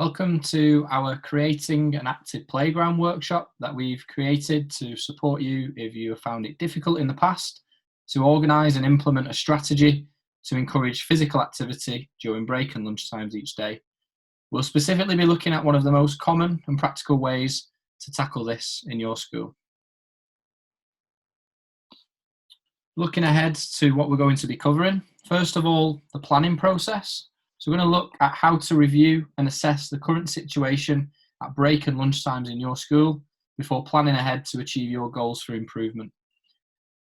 Welcome to our Creating an Active Playground workshop that we've created to support you if you have found it difficult in the past to organise and implement a strategy to encourage physical activity during break and lunch times each day. We'll specifically be looking at one of the most common and practical ways to tackle this in your school. Looking ahead to what we're going to be covering, first of all, the planning process. So we're going to look at how to review and assess the current situation at break and lunch times in your school before planning ahead to achieve your goals for improvement.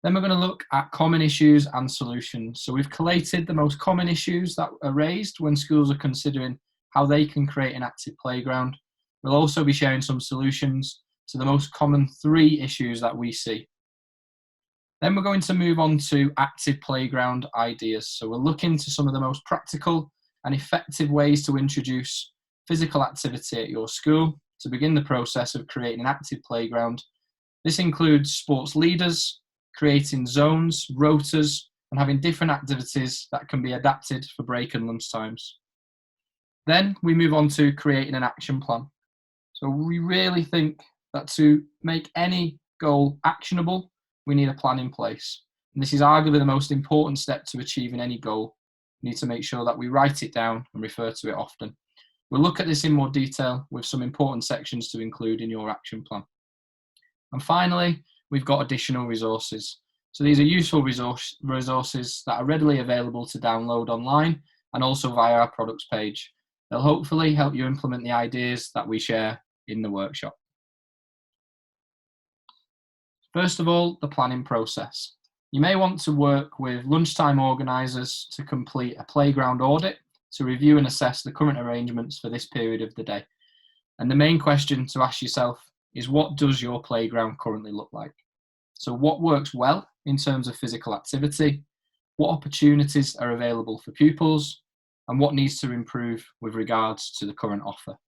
Then we're going to look at common issues and solutions. So we've collated the most common issues that are raised when schools are considering how they can create an active playground. We'll also be sharing some solutions to the most common 3 issues that we see. Then we're going to move on to active playground ideas. So we'll look into some of the most practical and effective ways to introduce physical activity at your school to begin the process of creating an active playground. This includes sports leaders, creating zones, rotas, and having different activities that can be adapted for break and lunch times. Then we move on to creating an action plan. So we really think that to make any goal actionable, we need a plan in place. And this is arguably the most important step to achieving any goal. We need to make sure that we write it down and refer to it often. We'll look at this in more detail with some important sections to include in your action plan. And finally, we've got additional resources. So these are useful resources that are readily available to download online and also via our products page. They'll hopefully help you implement the ideas that we share in the workshop. First of all, the planning process. You may want to work with lunchtime organisers to complete a playground audit to review and assess the current arrangements for this period of the day. And the main question to ask yourself is, what does your playground currently look like? So what works well in terms of physical activity? What opportunities are available for pupils? And what needs to improve with regards to the current offer?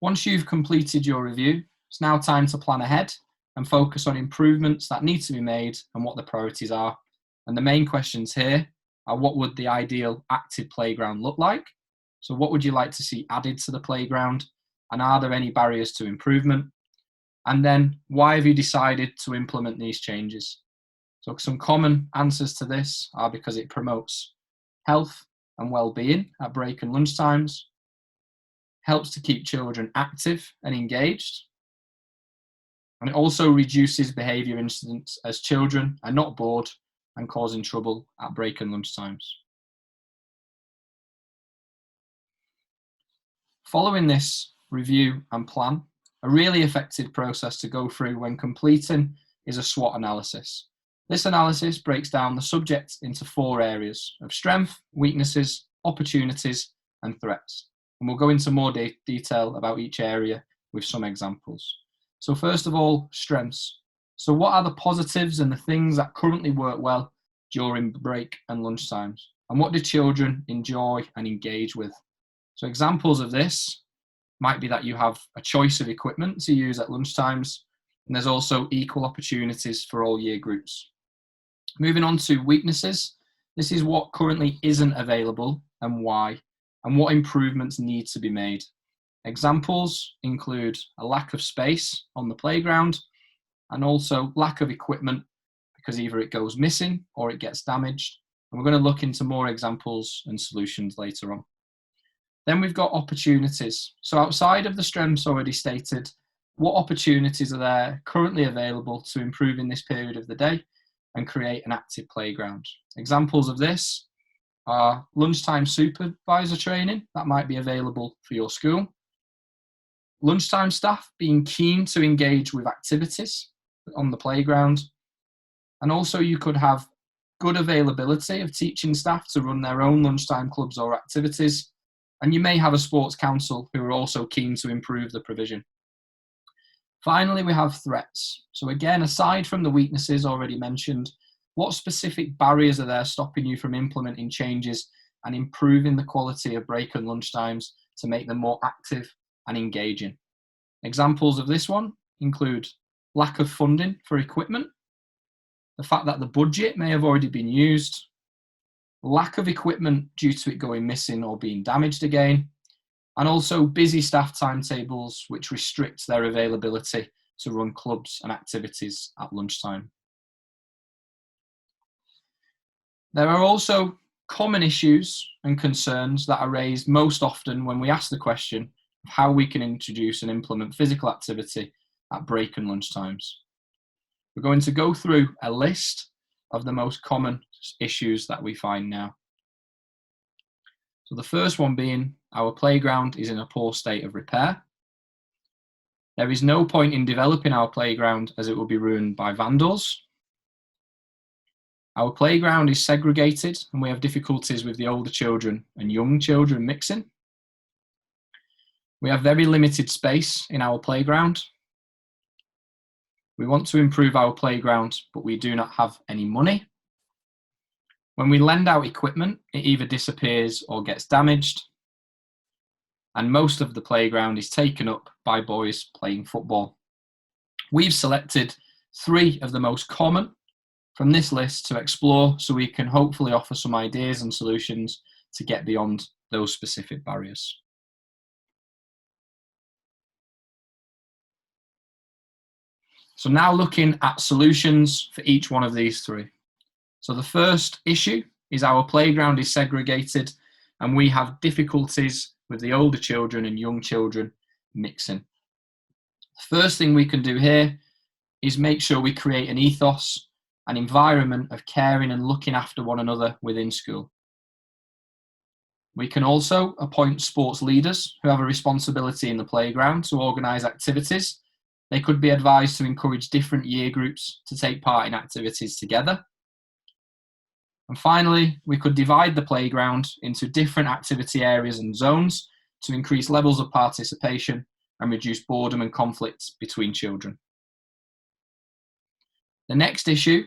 Once you've completed your review, it's now time to plan ahead and focus on improvements that need to be made and what the priorities are. And the main questions here are, what would the ideal active playground look like? So what would you like to see added to the playground? And are there any barriers to improvement? And then why have you decided to implement these changes? So some common answers to this are because it promotes health and well-being at break and lunch times, helps to keep children active and engaged, and it also reduces behaviour incidents as children are not bored and causing trouble at break and lunch times. Following this review and plan, a really effective process to go through when completing is a SWOT analysis. This analysis breaks down the subject into 4 areas of strength, weaknesses, opportunities, and threats. And we'll go into more detail about each area with some examples. So first of all, strengths. So what are the positives and the things that currently work well during break and lunch times? And what do children enjoy and engage with? So examples of this might be that you have a choice of equipment to use at lunch times, and there's also equal opportunities for all year groups. Moving on to weaknesses. This is what currently isn't available and why, and what improvements need to be made. Examples include a lack of space on the playground and also lack of equipment because either it goes missing or it gets damaged. And we're going to look into more examples and solutions later on. Then we've got opportunities. So outside of the strengths already stated, what opportunities are there currently available to improve in this period of the day and create an active playground? Examples of this are lunchtime supervisor training that might be available for your school, lunchtime staff being keen to engage with activities on the playground, and also you could have good availability of teaching staff to run their own lunchtime clubs or activities, and you may have a sports council who are also keen to improve the provision. Finally, we have threats. So again, aside from the weaknesses already mentioned, what specific barriers are there stopping you from implementing changes and improving the quality of break and lunch times to make them more active and engaging? Examples of this one include lack of funding for equipment, the fact that the budget may have already been used, lack of equipment due to it going missing or being damaged again, and also busy staff timetables which restrict their availability to run clubs and activities at lunchtime. There are also common issues and concerns that are raised most often when we ask the question of how we can introduce and implement physical activity at break and lunch times. We're going to go through a list of the most common issues that we find now. So the first one being our playground is in a poor state of repair. There is no point in developing our playground as it will be ruined by vandals. Our playground is segregated and we have difficulties with the older children and young children mixing. We have very limited space in our playground. We want to improve our playground, but we do not have any money. When we lend out equipment, it either disappears or gets damaged. And most of the playground is taken up by boys playing football. We've selected 3 of the most common from this list to explore so we can hopefully offer some ideas and solutions to get beyond those specific barriers. So now looking at solutions for each one of these 3. So the first issue is our playground is segregated and we have difficulties with the older children and young children mixing. The first thing we can do here is make sure we create an ethos, an environment of caring and looking after one another within school. We can also appoint sports leaders who have a responsibility in the playground to organise activities. They could be advised to encourage different year groups to take part in activities together. And finally, we could divide the playground into different activity areas and zones to increase levels of participation and reduce boredom and conflict between children. The next issue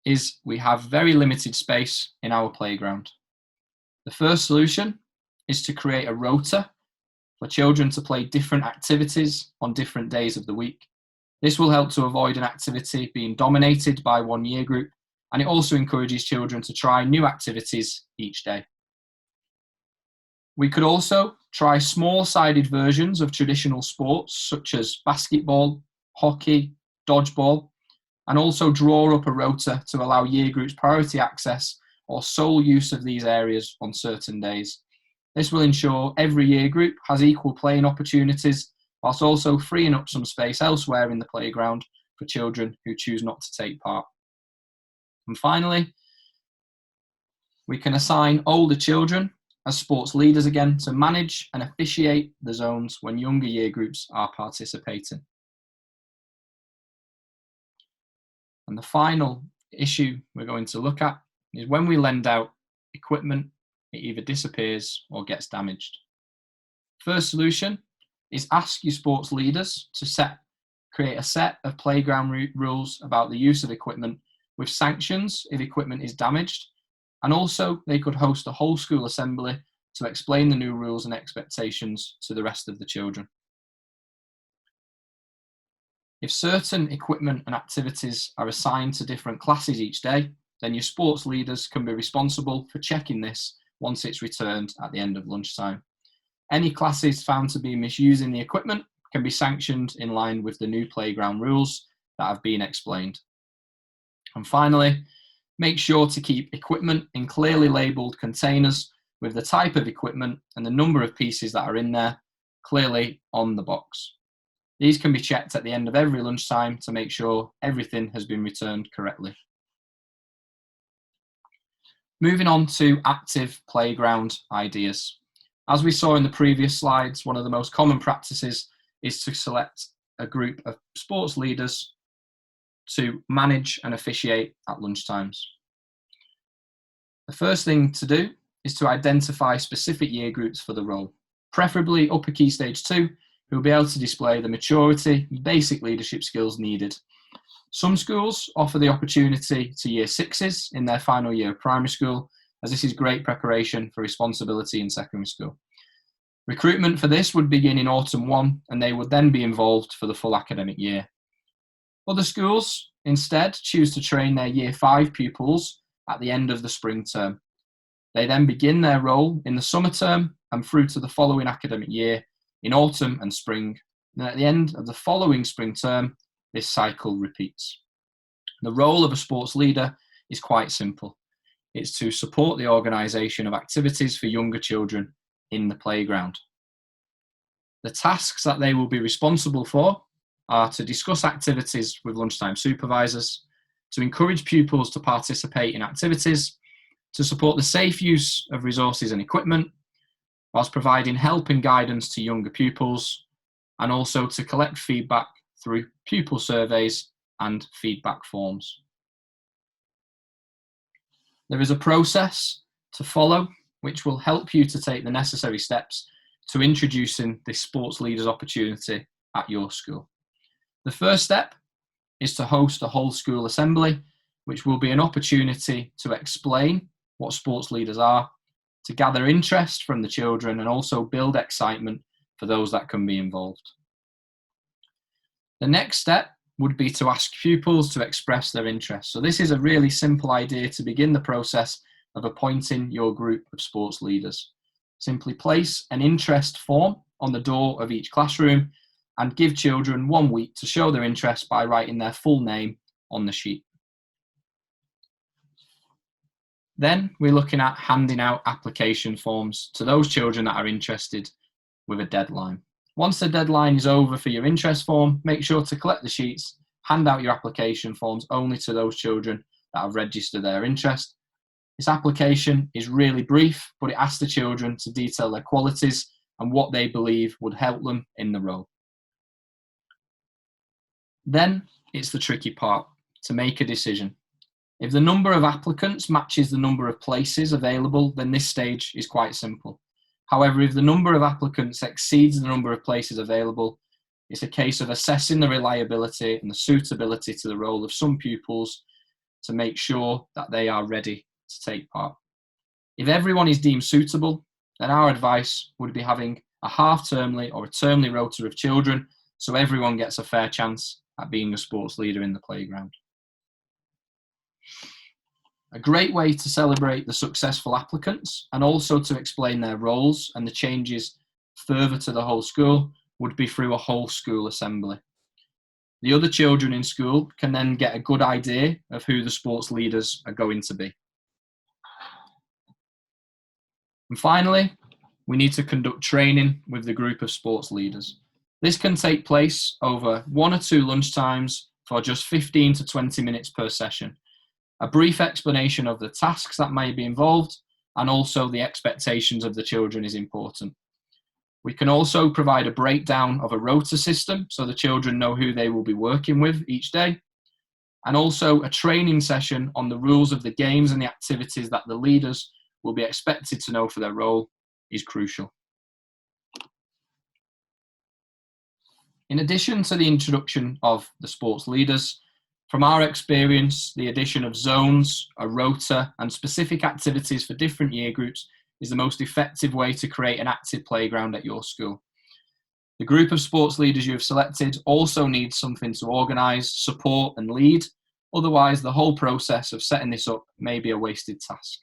is we have very limited space in our playground. The first solution is to create a rota for children to play different activities on different days of the week. This will help to avoid an activity being dominated by one year group, and it also encourages children to try new activities each day. We could also try small-sided versions of traditional sports such as basketball, hockey, dodgeball, and also draw up a rota to allow year groups priority access or sole use of these areas on certain days. This will ensure every year group has equal playing opportunities, whilst also freeing up some space elsewhere in the playground for children who choose not to take part. And finally, we can assign older children as sports leaders again to manage and officiate the zones when younger year groups are participating. And the final issue we're going to look at is when we lend out equipment, it either disappears or gets damaged. First solution is ask your sports leaders to create a set of playground rules about the use of equipment with sanctions if equipment is damaged, and also they could host a whole school assembly to explain the new rules and expectations to the rest of the children. If certain equipment and activities are assigned to different classes each day, then your sports leaders can be responsible for checking this once it's returned at the end of lunchtime. Any classes found to be misusing the equipment can be sanctioned in line with the new playground rules that have been explained. And finally, make sure to keep equipment in clearly labelled containers with the type of equipment and the number of pieces that are in there clearly on the box. These can be checked at the end of every lunchtime to make sure everything has been returned correctly. Moving on to active playground ideas. As we saw in the previous slides, one of the most common practices is to select a group of sports leaders to manage and officiate at lunchtimes. The first thing to do is to identify specific year groups for the role, preferably upper key stage 2, who will be able to display the maturity and basic leadership skills needed. Some schools offer the opportunity to year 6s in their final year of primary school, as this is great preparation for responsibility in secondary school. Recruitment for this would begin in autumn 1, and they would then be involved for the full academic year. Other schools instead choose to train their year 5 pupils at the end of the spring term. They then begin their role in the summer term and through to the following academic year in autumn and spring. And at the end of the following spring term, this cycle repeats. The role of a sports leader is quite simple. It's to support the organisation of activities for younger children in the playground. The tasks that they will be responsible for are to discuss activities with lunchtime supervisors, to encourage pupils to participate in activities, to support the safe use of resources and equipment, whilst providing help and guidance to younger pupils, and also to collect feedback through pupil surveys and feedback forms. There is a process to follow which will help you to take the necessary steps to introducing this sports leaders opportunity at your school. The first step is to host a whole school assembly, which will be an opportunity to explain what sports leaders are, to gather interest from the children and also build excitement for those that can be involved. The next step would be to ask pupils to express their interest. So this is a really simple idea to begin the process of appointing your group of sports leaders. Simply place an interest form on the door of each classroom and give children 1 week to show their interest by writing their full name on the sheet. Then we're looking at handing out application forms to those children that are interested with a deadline. Once the deadline is over for your interest form, make sure to collect the sheets, hand out your application forms only to those children that have registered their interest. This application is really brief, but it asks the children to detail their qualities and what they believe would help them in the role. Then it's the tricky part, to make a decision. If the number of applicants matches the number of places available, then this stage is quite simple. However, if the number of applicants exceeds the number of places available, it's a case of assessing the reliability and the suitability to the role of some pupils to make sure that they are ready to take part. If everyone is deemed suitable, then our advice would be having a half-termly or a termly rota of children so everyone gets a fair chance at being a sports leader in the playground. A great way to celebrate the successful applicants and also to explain their roles and the changes further to the whole school would be through a whole school assembly. The other children in school can then get a good idea of who the sports leaders are going to be. And finally, we need to conduct training with the group of sports leaders. This can take place over 1 or 2 lunchtimes for just 15 to 20 minutes per session. A brief explanation of the tasks that may be involved and also the expectations of the children is important. We can also provide a breakdown of a rota system so the children know who they will be working with each day, and also a training session on the rules of the games and the activities that the leaders will be expected to know for their role is crucial. In addition to the introduction of the sports leaders, from our experience, the addition of zones, a rota, and specific activities for different year groups is the most effective way to create an active playground at your school. The group of sports leaders you have selected also needs something to organise, support, and lead. Otherwise, the whole process of setting this up may be a wasted task.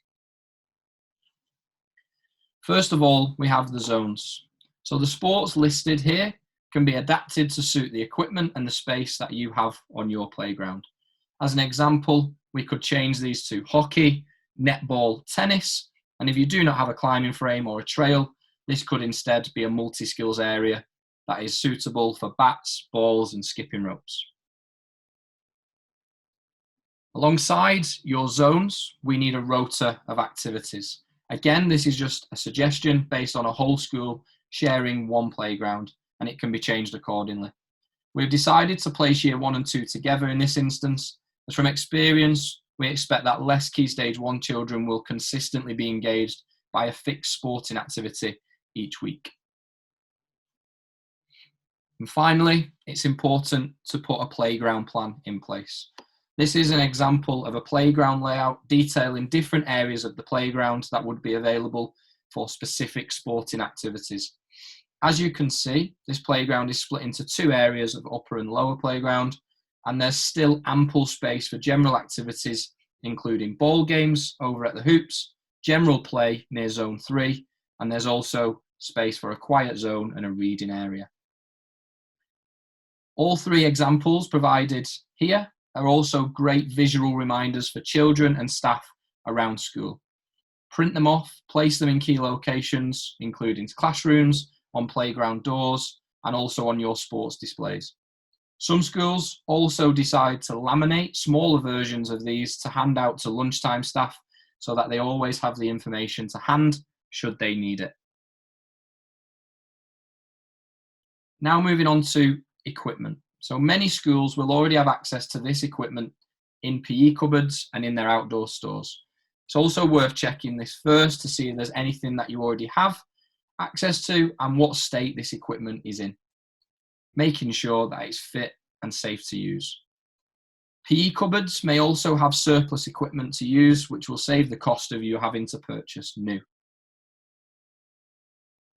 First of all, we have the zones. So the sports listed here can be adapted to suit the equipment and the space that you have on your playground. As an example, we could change these to hockey, netball, tennis, and if you do not have a climbing frame or a trail, this could instead be a multi-skills area that is suitable for bats, balls, and skipping ropes. Alongside your zones, we need a rota of activities. Again, this is just a suggestion based on a whole school sharing one playground, and it can be changed accordingly. We've decided to place year 1 and 2 together in this instance, as from experience, we expect that less Key Stage 1 children will consistently be engaged by a fixed sporting activity each week. And finally, it's important to put a playground plan in place. This is an example of a playground layout detailing different areas of the playground that would be available for specific sporting activities. As you can see, this playground is split into 2 areas of upper and lower playground, and there's still ample space for general activities, including ball games over at the hoops, general play near zone 3, and there's also space for a quiet zone and a reading area. All three examples provided here are also great visual reminders for children and staff around school. Print them off, place them in key locations, including classrooms, on playground doors, and also on your sports displays. Some schools also decide to laminate smaller versions of these to hand out to lunchtime staff so that they always have the information to hand should they need it. Now moving on to equipment. So many schools will already have access to this equipment in PE cupboards and in their outdoor stores. It's also worth checking this first to see if there's anything that you already have access to and what state this equipment is in, making sure that it's fit and safe to use. PE cupboards may also have surplus equipment to use, which will save the cost of you having to purchase new.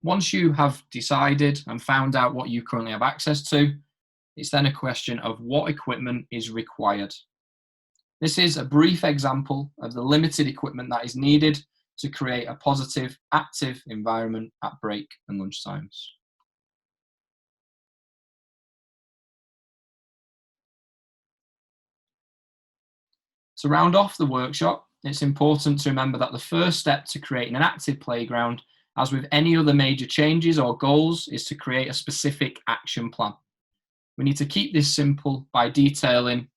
Once you have decided and found out what you currently have access to, it's then a question of what equipment is required. This is a brief example of the limited equipment that is needed to create a positive, active environment at break and lunch times. To round off the workshop, it's important to remember that the first step to creating an active playground, as with any other major changes or goals, is to create a specific action plan. We need to keep this simple by detailing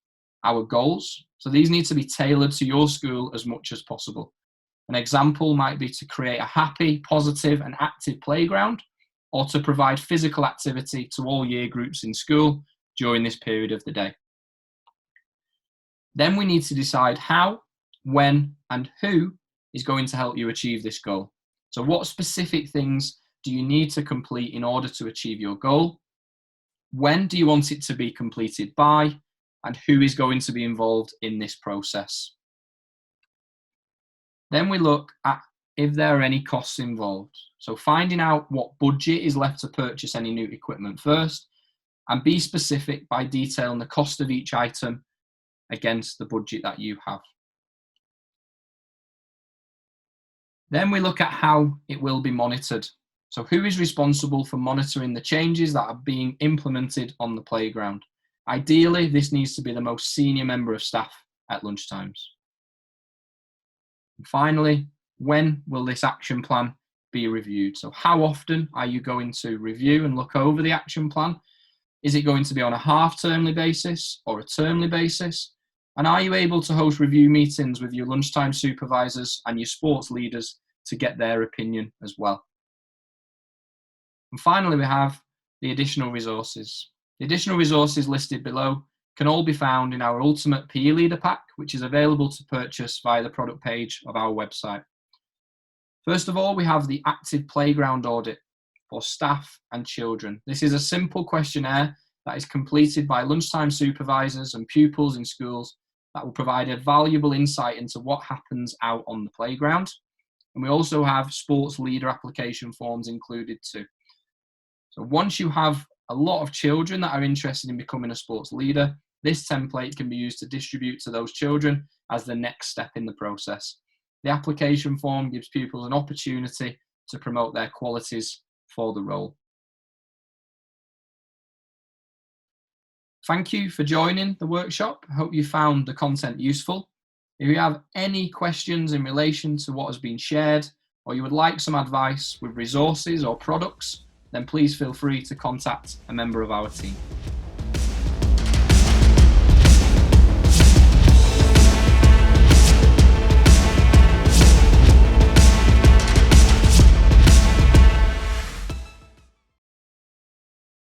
our goals. So these need to be tailored to your school as much as possible. An example might be to create a happy, positive, and active playground, or to provide physical activity to all year groups in school during this period of the day. Then we need to decide how, when, and who is going to help you achieve this goal. So what specific things do you need to complete in order to achieve your goal? When do you want it to be completed by? And who is going to be involved in this process? Then we look at if there are any costs involved. So finding out what budget is left to purchase any new equipment first, and be specific by detailing the cost of each item against the budget that you have. Then we look at how it will be monitored. So who is responsible for monitoring the changes that are being implemented on the playground? Ideally, this needs to be the most senior member of staff at lunchtimes. And finally, when will this action plan be reviewed? So how often are you going to review and look over the action plan? Is it going to be on a half-termly basis or a termly basis? And are you able to host review meetings with your lunchtime supervisors and your sports leaders to get their opinion as well? And finally, we have the additional resources. The additional resources listed below can all be found in our Ultimate PE Leader Pack, which is available to purchase via the product page of our website. First of all, we have the Active Playground Audit for staff and children. This is a simple questionnaire that is completed by lunchtime supervisors and pupils in schools that will provide a valuable insight into what happens out on the playground. And we also have sports leader application forms included too. So once you have a lot of children that are interested in becoming a sports leader, this template can be used to distribute to those children as the next step in the process. The application form gives pupils an opportunity to promote their qualities for the role. Thank you for joining the workshop. I hope you found the content useful. If you have any questions in relation to what has been shared, or you would like some advice with resources or products, then please feel free to contact a member of our team.